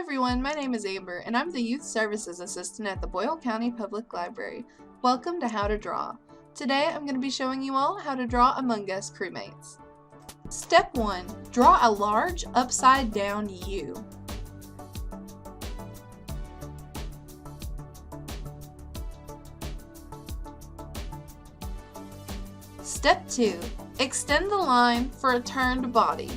everyone, my name is Amber, and I'm the Youth Services Assistant at the Boyle County Public Library. Welcome to How to Draw. Today I'm going to be showing you all how to draw Among Us Crewmates. Step 1. Draw a large upside down U. Step 2. Extend the line for a turned body.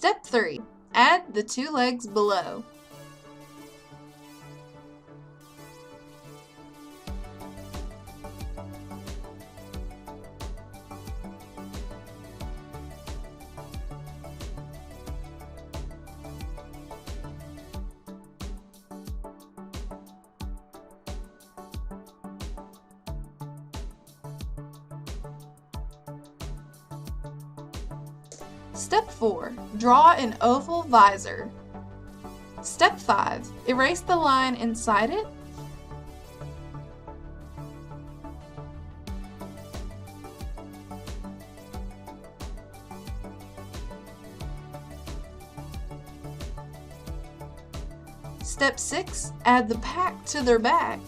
Step 3. Add the two legs below. Step 4. Draw an oval visor. Step 5. Erase the line inside it. Step 6. Add the pack to their back.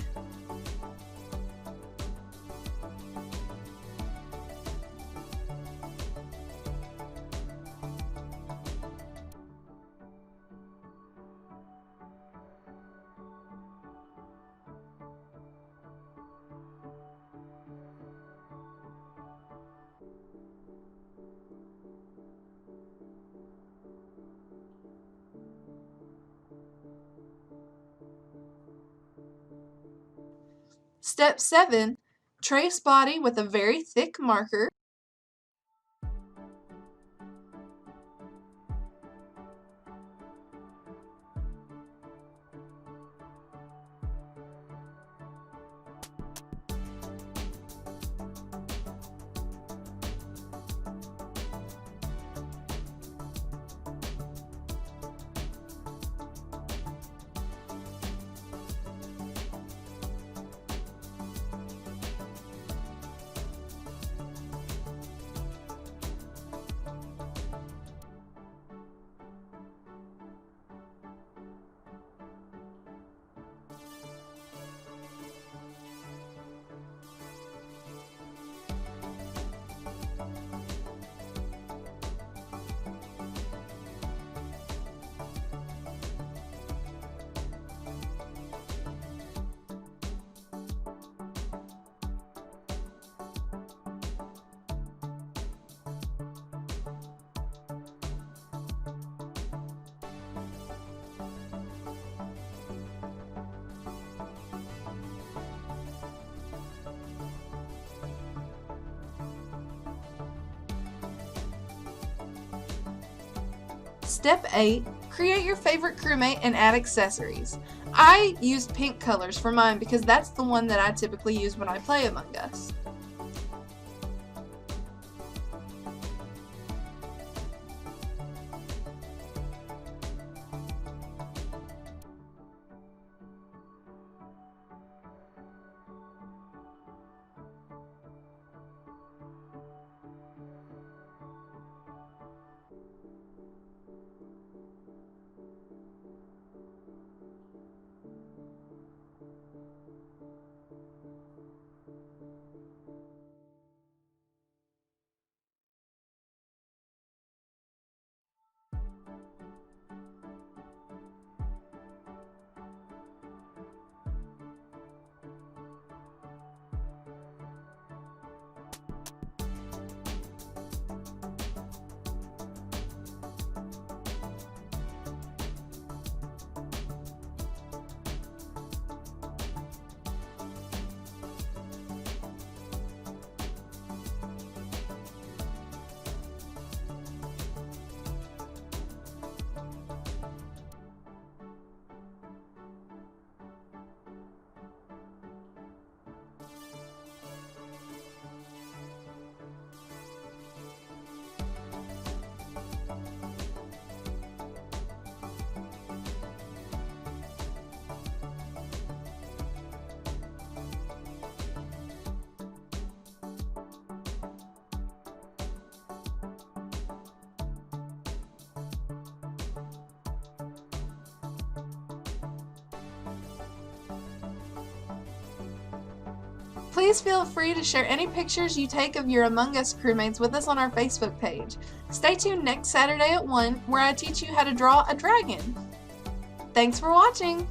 Step 7. Trace body with a very thick marker. Step 8. Create your favorite crewmate and add accessories. I used pink colors for mine because that's the one that I typically use when I play Among Us. Please feel free to share any pictures you take of your Among Us crewmates with us on our Facebook page. Stay tuned next Saturday at 1, where I teach you how to draw a dragon. Thanks for watching!